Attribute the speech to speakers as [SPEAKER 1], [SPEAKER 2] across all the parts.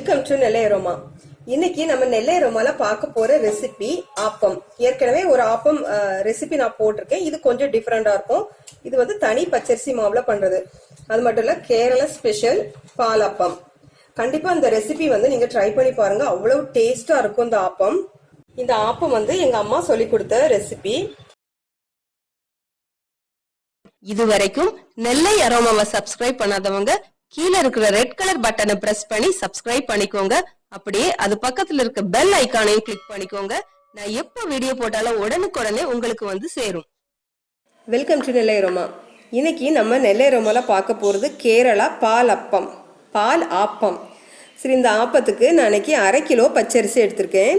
[SPEAKER 1] Welcome to Nellai aroma. இன்னைக்கு நம்ம நெல்லை அரோமால பார்க்க போற ரெசிபி ஆப்பம். ஏற்கனவே ஒரு ஆப்பம் ரெசிபி நான் போட்டிருக்கேன். இது கொஞ்சம் டிஃப்ரெண்டா இருக்கும். இது வந்து தனி பச்சரிசி மாவுல பண்றது. அது மட்டும் இல்ல, கேரளா ஸ்பெஷல் பாலாப்பம். கண்டிப்பா இந்த ரெசிபி வந்து நீங்க ட்ரை பண்ணி பாருங்க. அவ்வளவு டேஸ்டா இருக்கும் இந்த ஆப்பம். இந்த ஆப்பம் வந்து எங்க அம்மா சொல்லி கொடுத்த ரெசிபி.
[SPEAKER 2] இதுவரைக்கும் நெல்லை அரோமாவை சப்ஸ்கிரைப் பண்ணாதவங்க கீழே இருக்கிற ரெட் கலர் பட்டனை பிரஸ் பண்ணி சப்ஸ்கிரைப் பண்ணிக்கோங்க. அப்படியே அது பக்கத்துல இருக்க பெல் ஐக்கானையும் கிளிக் பண்ணிக்கோங்க. நான் எப்ப வீடியோ போட்டாலும் உடனுக்குடனே உங்களுக்கு வந்து சேரும்.
[SPEAKER 1] Welcome to Nellai aroma. இன்னைக்கு நம்ம நெல்லை அரோமால பார்க்க போறது கேரளா பால் அப்பம், பால் ஆப்பம். சரி, இந்த ஆப்பத்துக்கு நான் இன்னைக்கு 1/2 கிலோ பச்சரிசி எடுத்திருக்கேன்.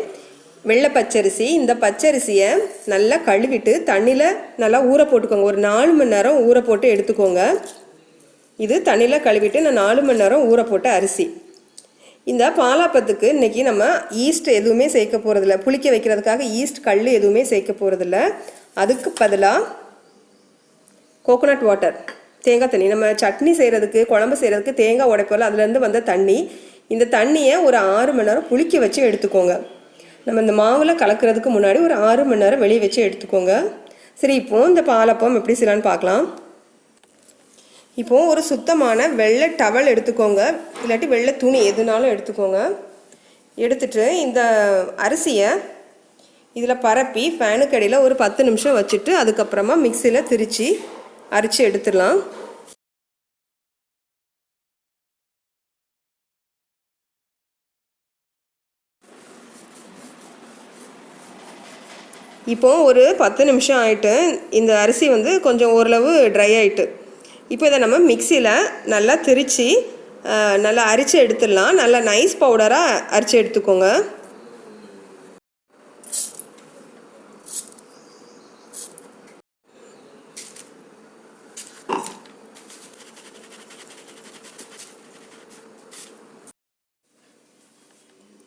[SPEAKER 1] வெள்ளை பச்சரிசி. இந்த பச்சரிசியை நல்லா கழுவிட்டு தண்ணியில் நல்லா ஊற போட்டுக்கோங்க. ஒரு 4 மணி நேரம் ஊற போட்டு எடுத்துக்கோங்க. இது தண்ணியில் கழுவிட்டு நான் 4 மணி நேரம் ஊற போட்ட அரிசி. இந்த பாலாப்பத்துக்கு இன்றைக்கி நம்ம ஈஸ்ட் எதுவுமே சேர்க்க போகிறதில்ல. புளிக்க வைக்கிறதுக்காக ஈஸ்ட் கல் எதுவுமே சேர்க்க போகிறதில்ல. அதுக்கு பதிலாக கோகோனட் வாட்டர், தேங்காய் தண்ணி. நம்ம சட்னி செய்கிறதுக்கு, குழம்பு செய்கிறதுக்கு தேங்காய் உடைப்போம்ல, அதுலேருந்து வந்த தண்ணி. இந்த தண்ணியை ஒரு 6 மணி நேரம் புளிக்க வச்சு எடுத்துக்கோங்க. நம்ம இந்த மாவில் கலக்கிறதுக்கு முன்னாடி ஒரு 6 மணி நேரம் வெளியே வச்சு எடுத்துக்கோங்க. சரி, இப்போது இந்த பாலப்பம் எப்படி செய்யலான்னு பார்க்கலாம். இப்போது ஒரு சுத்தமான வெள்ளை டவல் எடுத்துக்கோங்க, இல்லாட்டி வெள்ளை துணி எதுனாலும் எடுத்துக்கோங்க. எடுத்துட்டு இந்த அரிசியை இதில் பரப்பி ஃபேனுக்கு அடியில் ஒரு 10 நிமிஷம் வச்சுட்டு அதுக்கப்புறமா மிக்சியில் திரித்து அரைச்சி எடுத்துடலாம். இப்போது ஒரு 10 நிமிஷம் ஆகிட்டு இந்த அரிசி வந்து கொஞ்சம் ஓரளவு ட்ரை ஆகிட்டு. இப்போ இதை நம்ம மிக்சியில் நல்லா திரித்து நல்லா அரிச்சு எடுத்துடலாம். நல்லா நைஸ் பவுடராக அரிச்சு எடுத்துக்கோங்க.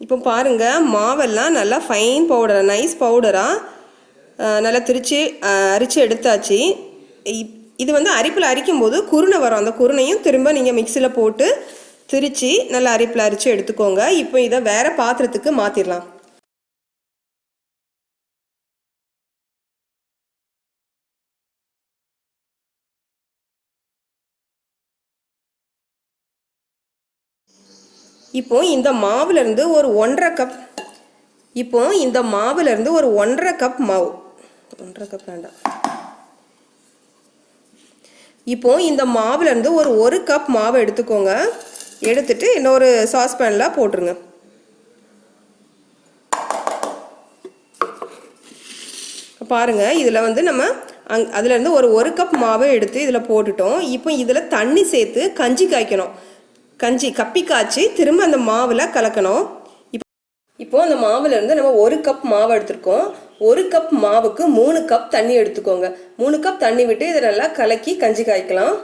[SPEAKER 1] இப்போ பாருங்கள், மாவெல்லாம் நல்லா ஃபைன் பவுடராக, நைஸ் பவுடராக நல்லா திரித்து அரித்து எடுத்தாச்சு. இது வந்து அரிப்பில் அரிக்கும்போது குருணை வரும். அந்த குருணையும் திரும்ப நீங்கள் மிக்சியில் போட்டு திரித்து நல்லா அரிப்பில் அரித்து எடுத்துக்கோங்க. இப்போ இதை வேறு பாத்திரத்துக்கு மாற்றிடலாம். இப்போ இந்த மாவுலேருந்து ஒரு 1.5 கப், இப்போ இந்த மாவுலேருந்து ஒரு 1.5 கப் மாவு, 1.5 கப் வேண்டாம். இப்போ இந்த மாவுலேருந்து ஒரு 1 கப் மாவை எடுத்துக்கோங்க. எடுத்துட்டு இன்னொரு சாஸ்பேனில் போட்டுருங்க. பாருங்கள், இதில் வந்து நம்ம அதுலேருந்து ஒரு 1 கப் மாவை எடுத்து இதில் போட்டுட்டோம். இப்போ இதில் தண்ணி சேர்த்து கஞ்சி காய்க்கணும். கஞ்சி கப்பி காய்ச்சி திரும்ப அந்த மாவில் கலக்கணும். இப்போ அந்த மாவுலேருந்து நம்ம 1 கப் மாவு எடுத்துருக்கோம். 1 கப் மாவுக்கு 3 கப் தண்ணி எடுத்துக்கோங்க. 3 கப் தண்ணி விட்டு இதை நல்லா கலக்கி கஞ்சி காய்க்கலாம்.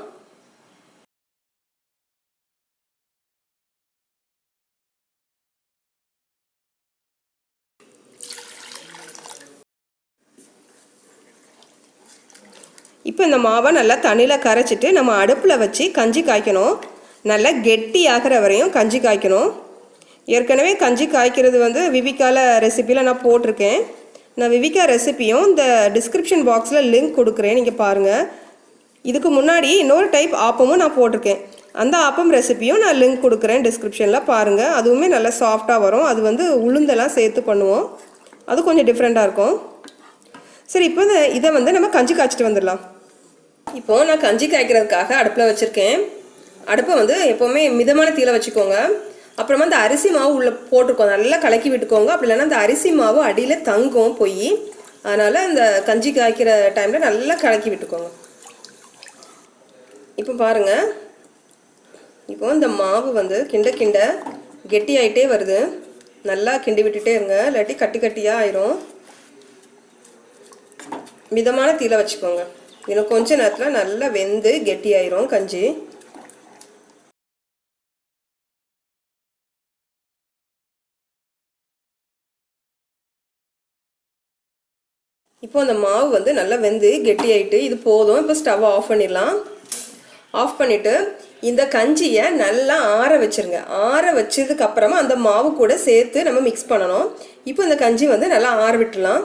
[SPEAKER 1] இப்போ இந்த மாவை நல்லா தண்ணியில் கரைச்சிட்டு நம்ம அடுப்பில் வச்சு கஞ்சி காய்க்கணும். நல்லா கெட்டி ஆகிற வரையும் கஞ்சி காய்க்கணும். ஏற்கனவே கஞ்சி காய்க்கிறது வந்து விவிகால ரெசிப்பியில் நான் போட்டிருக்கேன். நான் விவிகா ரெசிப்பியும் இந்த டிஸ்கிரிப்ஷன் பாக்ஸில் லிங்க் கொடுக்குறேன், நீங்கள் பாருங்கள். இதுக்கு முன்னாடி இன்னொரு டைப் ஆப்பமும் நான் போட்டிருக்கேன். அந்த ஆப்பம் ரெசிப்பியும் நான் லிங்க் கொடுக்குறேன் டிஸ்கிரிப்ஷனில் பாருங்கள். அதுவுமே நல்லா சாஃப்டாக வரும். அது வந்து உளுந்தெல்லாம் சேர்த்து பண்ணுவோம். அது கொஞ்சம் டிஃப்ரெண்ட்டாக இருக்கும். சரி, இப்போ இதை வந்து நம்ம கஞ்சி காய்ச்சிட்டு வந்துடலாம். இப்போது நான் கஞ்சி காய்க்கிறதுக்காக அடுப்பில் வச்சுருக்கேன். அடுப்பை வந்து எப்போவுமே மிதமான தீயில வச்சுக்கோங்க. அப்புறமா அந்த அரிசி மாவு உள்ளே போட்டுக்கோங்க, நல்லா கலக்கி விட்டுக்கோங்க. அப்படி இல்லைன்னா அந்த அரிசி மாவு அடியில் தங்கும் போய். அதனால் அந்த கஞ்சி காய்க்கிற டைமில் நல்லா கலக்கி விட்டுக்கோங்க. இப்போ பாருங்கள், இப்போ இந்த மாவு வந்து கிண்ட கிண்ட கெட்டி ஆகிட்டே வருது. நல்லா கிண்டி விட்டுட்டே இருங்க, இல்லாட்டி கட்டி கட்டியாக ஆயிரும். மிதமான தீயில வச்சுக்கோங்க. இன்னும் கொஞ்ச நேரத்தில் நல்லா வெந்து கெட்டி ஆயிரும் கஞ்சி. இப்போ அந்த மாவு வந்து நல்லா வெந்து கெட்டி ஆகிட்டு இது போதும். இப்போ ஸ்டவ் ஆஃப் பண்ணிடலாம். ஆஃப் பண்ணிவிட்டு இந்த கஞ்சியை நல்லா ஆற வச்சுருங்க. ஆற வச்சதுக்கு அப்புறமா அந்த மாவு கூட சேர்த்து நம்ம மிக்ஸ் பண்ணணும். இப்போ இந்த கஞ்சி வந்து நல்லா ஆற விட்டுலாம்.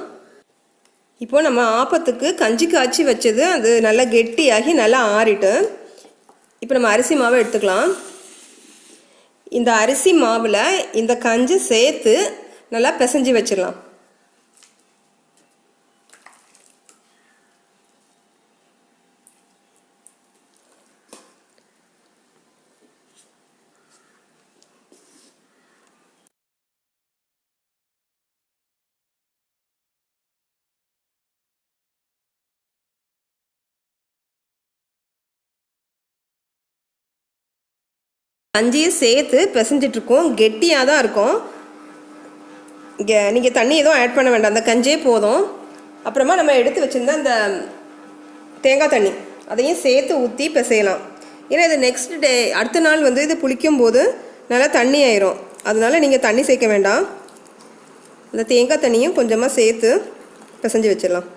[SPEAKER 1] இப்போ நம்ம ஆப்பத்துக்கு கஞ்சி காய்ச்சி வச்சது அது நல்லா கெட்டியாகி நல்லா ஆறிட்டு இப்போ நம்ம அரிசி மாவை எடுத்துக்கலாம். இந்த அரிசி மாவில் இந்த கஞ்சி சேர்த்து நல்லா பிசைஞ்சு வச்சிடலாம். கஞ்சியை சேர்த்து பிசைஞ்சிட்ருக்கோம். கெட்டியாக தான் இருக்கும். இங்கே நீங்கள் தண்ணி எதுவும் ஆட் பண்ண வேண்டாம், அந்த கஞ்சியே போதும். அப்புறமா நம்ம எடுத்து வச்சுருந்த அந்த தேங்காய் தண்ணி அதையும் சேர்த்து ஊற்றி பிசையலாம். ஏன்னா இது நெக்ஸ்ட் டே அடுத்த நாள் வந்து இது புளிக்கும் போது நல்லா தண்ணி ஆயிரும். அதனால நீங்கள் தண்ணி சேர்க்க வேண்டாம். அந்த தேங்காய் தண்ணியும் கொஞ்சமாக சேர்த்து பிசைஞ்சு வச்சிடலாம்.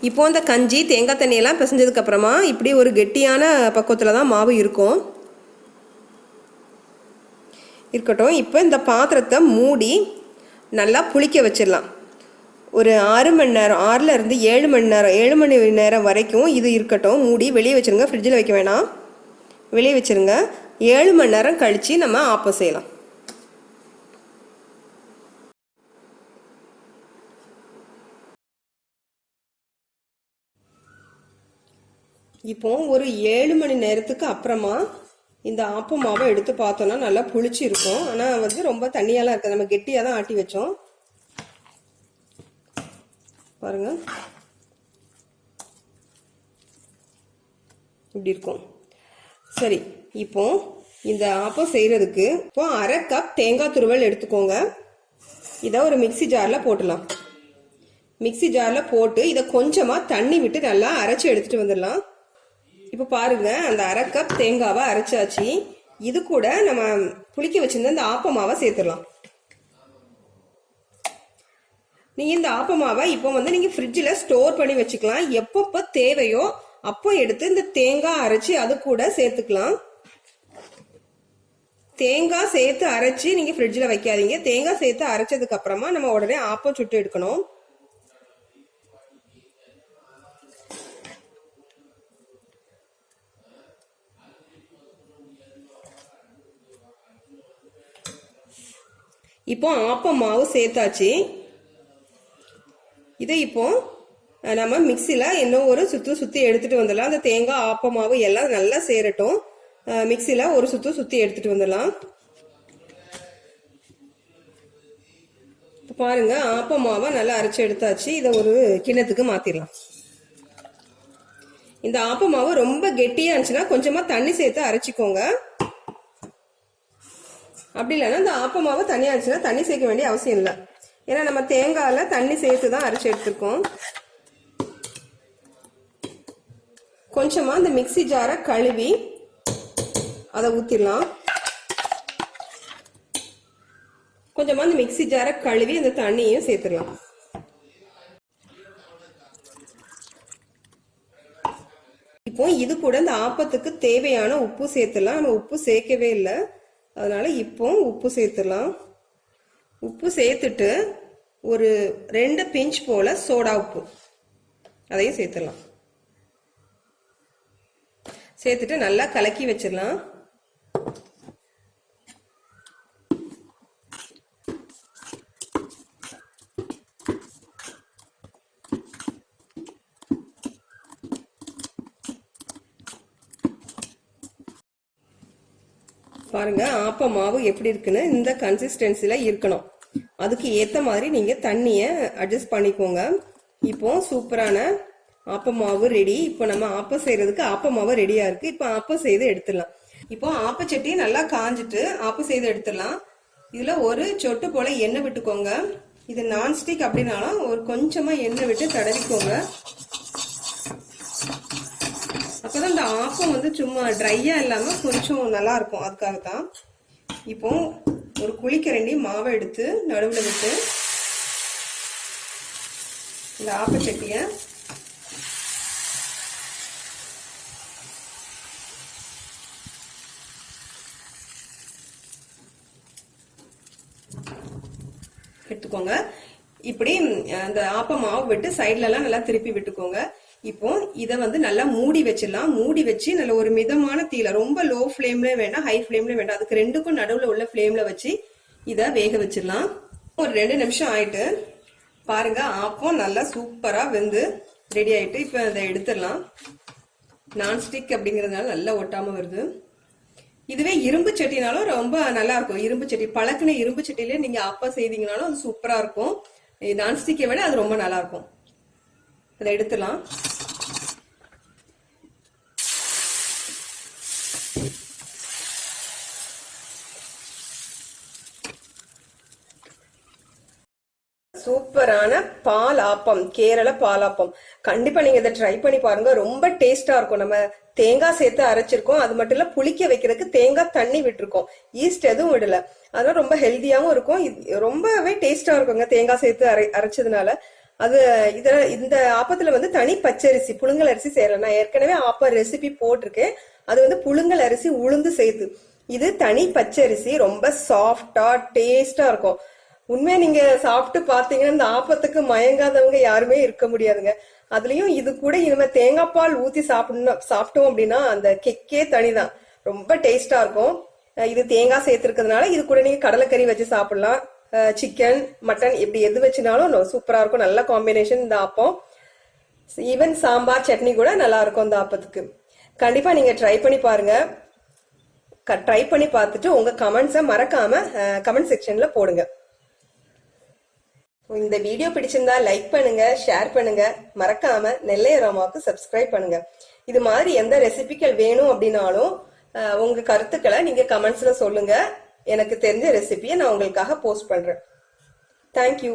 [SPEAKER 1] இப்போ இந்த கஞ்சி தேங்காய் தண்ணியெல்லாம் பிசைஞ்சதுக்கப்புறமா இப்படி ஒரு கெட்டியான பக்குவத்தில் தான் மாவு இருக்கட்டும். இப்போ இந்த பாத்திரத்தை மூடி நல்லா புளிக்க வச்சிடலாம். ஒரு 6 மணி நேரம், 6லேருந்து 7 மணி நேரம், 7 மணி நேரம் வரைக்கும் இது இருக்கட்டும். மூடி வெளியே வச்சுருங்க, ஃப்ரிட்ஜில் வைக்க வேணாம், வெளியே வச்சுருங்க. 7 மணி நேரம் கழித்து நம்ம ஆப்பம் செய்யலாம். இப்போ ஒரு 7 மணி நேரத்துக்கு அப்புறமா இந்த ஆப்ப மாவை எடுத்து பார்த்தோன்னா நல்லா புளிச்சு இருக்கும். ஆனால் வந்து ரொம்ப தண்ணியாலாம் இருக்காது, நம்ம கெட்டியாக தான் ஆட்டி வச்சோம். பாருங்க இப்படி இருக்கும். சரி, இப்போ இந்த ஆப்பம் செய்யறதுக்கு இப்போ 1/2 கப் தேங்காய் துருவல் எடுத்துக்கோங்க. இதை ஒரு மிக்சி ஜாரில் போட்டுடலாம். மிக்சி ஜாரில் போட்டு இதை கொஞ்சமாக தண்ணி விட்டு நல்லா அரைச்சி எடுத்துட்டு வந்துடலாம். இப்போ பாருங்க, அந்த 1/2 கப் தேங்காவை அரைச்சாச்சு. இது கூட நம்ம புளிக்க வச்சிருந்த இந்த ஆப்ப மாவை சேர்த்துடலாம். நீங்க இந்த ஆப்ப மாவை இப்போ வந்து நீங்க ஃப்ரிட்ஜில் ஸ்டோர் பண்ணி வச்சுக்கலாம். எப்பப்போ தேவையோ அப்போ எடுத்து இந்த தேங்காய் அரைச்சி அது கூட சேர்த்துக்கலாம். தேங்காய் சேர்த்து அரைச்சி நீங்க ஃப்ரிட்ஜில் வைக்காதீங்க. தேங்காய் சேர்த்து அரைச்சதுக்கு அப்புறமா நம்ம உடனே ஆப்பம் சுட்டு எடுக்கணும். இப்போ ஆப்ப மாவு சேர்த்தாச்சு. இதை இப்போ நம்ம மிக்சியில் இன்னும் ஒரு சுற்றி எடுத்துட்டு வந்துடலாம். அந்த தேங்காய் ஆப்ப மாவு எல்லாம் நல்லா சேரட்டும். மிக்சியில் ஒரு சுற்றி எடுத்துட்டு வந்துடலாம். பாருங்க, ஆப்ப மாவை நல்லா அரைச்சி எடுத்தாச்சு. இதை ஒரு கிண்ணத்துக்கு மாத்திரலாம். இந்த ஆப்ப மாவு ரொம்ப கெட்டியா இருந்துச்சுன்னா கொஞ்சமா தண்ணி சேர்த்து அரைச்சிக்கோங்க. அப்படி இல்லைன்னா இந்த ஆப்ப மாவு தனியாக இருந்துச்சுன்னா தண்ணி சேர்க்க வேண்டிய அவசியம் இல்லை. ஏன்னா நம்ம தேங்காயில் தண்ணி சேர்த்து தான் அரைச்சி எடுத்துருக்கோம். கொஞ்சமாக இந்த மிக்சி ஜாரை கழுவி அதை ஊற்றிடலாம். கொஞ்சமாக இந்த மிக்சி ஜாரை கழுவி அந்த தண்ணியையும் சேர்த்துடலாம். இப்போ இது கூட இந்த ஆப்பத்துக்கு தேவையான உப்பு சேர்த்துடலாம். நம்ம உப்பு சேர்க்கவே இல்லை, அதனால இப்போ உப்பு சேர்த்துடலாம். உப்பு சேர்த்துட்டு ஒரு 2 பிஞ்ச் போல சோடா உப்பு அதையும் சேர்த்துடலாம். சேர்த்துட்டு நல்லா கலக்கி வச்சிடலாம். பாருங்க, ஆப்ப மாவு எப்படி இருக்குன்னு இந்த கன்சிஸ்டன்சில இருக்கணும். அதுக்கு ஏத்த மாதிரி நீங்க தண்ணிய அட்ஜஸ்ட் பண்ணிக்கோங்க. இப்போ சூப்பரான ஆப்ப மாவு ரெடி. இப்போ நம்ம ஆப்பம் செய்யறதுக்கு ஆப்ப மாவு ரெடியா இருக்கு. இப்போ ஆப்பம் செய்து எடுத்துடலாம். இப்போ ஆப்பச்சட்டி நல்லா காஞ்சிட்டு ஆப்பம் செய்து எடுத்துடலாம். இதுல ஒரு சொட்டு போல எண்ணெய் விட்டுக்கோங்க. இது நான்ஸ்டிக் அப்படின்னாலும் ஒரு கொஞ்சமா எண்ணெய் விட்டு தடவிக்கோங்க. அப்பதான் இந்த ஆப்பம் வந்து சும்மா ட்ரையா இல்லாம கொஞ்சம் நல்லா இருக்கும். அதுக்காகத்தான். இப்போ ஒரு குழிக்கரண்டி மாவை எடுத்து நடுவில் விட்டு இந்த ஆப்பச்சட்டியை எடுத்துக்கோங்க. இப்படி அந்த ஆப்ப மாவு விட்டு சைட்ல எல்லாம் நல்லா திருப்பி விட்டுக்கோங்க. இப்போ இதை நல்லா மூடி வச்சிடலாம். மூடி வச்சு நல்ல ஒரு மிதமான தீல, ரொம்ப லோ ஃபிளேம்ல வேண்டாம், ஹை ஃபிளேம்ல வேண்டாம், அதுக்கு ரெண்டுக்கும் நடுவுல உள்ள ஃபிளேம்ல வச்சு இதை வேக வச்சிடலாம். ஒரு 2 நிமிஷம் ஆயிட்டு பாருங்க, ஆப்பம் நல்லா சூப்பரா வெந்து ரெடி ஆயிட்டு. இப்ப அதை எடுத்துடலாம். நான்ஸ்டிக் அப்படிங்கறதுனால நல்லா ஒட்டாம வருது. இதுவே இரும்பு சட்டினாலும் ரொம்ப நல்லா இருக்கும். இரும்பு சட்டி, பழக்கின இரும்பு சட்டிலே நீங்க ஆப்பம் செய்தீங்கனாலும் அது சூப்பரா இருக்கும். நான்ஸ்டிக்கை விட அது ரொம்ப நல்லா இருக்கும். அதை எடுத்துலாம். சூப்பரான பால் ஆப்பம், கேரள பால் ஆப்பம். கண்டிப்பா நீங்க இதை ட்ரை பண்ணி பாருங்க. ரொம்ப டேஸ்டா இருக்கும். நம்ம தேங்காய் சேர்த்து அரைச்சிருக்கோம். அது மட்டும் இல்ல, புளிக்க வைக்கிறதுக்கு தேங்காய் தண்ணி விட்டுருக்கோம், ஈஸ்ட் எதுவும் விடல. அதனால ரொம்ப ஹெல்தியாவும் இருக்கும், ரொம்பவே டேஸ்டா இருக்குங்க தேங்காய் சேர்த்து அரைச்சதுனால. அது இந்த ஆப்பத்துல தனி பச்சரிசி, புழுங்கல் அரிசி சேரல. நான் ஏற்கனவே ஆப்ப ரெசிபி போட்டிருக்கேன். அது புழுங்கல் அரிசி உளுந்து சேர்த்து. இது தனி பச்சரிசி, ரொம்ப சாஃப்டா டேஸ்டா இருக்கும். உண்மையா நீங்க சாப்பிட்டு பாத்தீங்கன்னா இந்த ஆப்பத்துக்கு மயங்காதவங்க யாருமே இருக்க முடியாதுங்க. அதுலயும் இது கூட இனிமே தேங்காய் பால் ஊத்தி சாப்பிட்டோம் அப்படின்னா அந்த கெக்கே தனிதான், ரொம்ப டேஸ்டா இருக்கும். இது தேங்காய் சேர்த்திருக்கிறதுனால இது கூட நீங்க கடலைக்கறி வச்சு சாப்பிடலாம், சிக்கன், மட்டன், இப்படி எது வச்சுனாலும் சூப்பரா இருக்கும். நல்ல காம்பினேஷன் இந்த ஆப்பம். ஈவன் சாம்பார், சட்னி கூட நல்லா இருக்கும் இந்த ஆப்பத்துக்கு. கண்டிப்பா நீங்க ட்ரை பண்ணி பாருங்க. ட்ரை பண்ணி பார்த்துட்டு உங்க கமெண்ட்ஸை மறக்காம கமெண்ட் செக்ஷன்ல போடுங்க. இந்த வீடியோ பிடிச்சிருந்தா லைக் பண்ணுங்க, ஷேர் பண்ணுங்க, மறக்காம நெல்லை அரோமாவுக்கு சப்ஸ்கிரைப் பண்ணுங்க. இது மாதிரி எந்த ரெசிபிகள் வேணும் அப்படின்னாலும் உங்க கருத்துக்களை நீங்க கமெண்ட்ஸ்ல சொல்லுங்க. எனக்கு தெரிஞ்ச ரெசிபியை நான் உங்களுக்காக போஸ்ட் பண்றேன். தேங்க்யூ.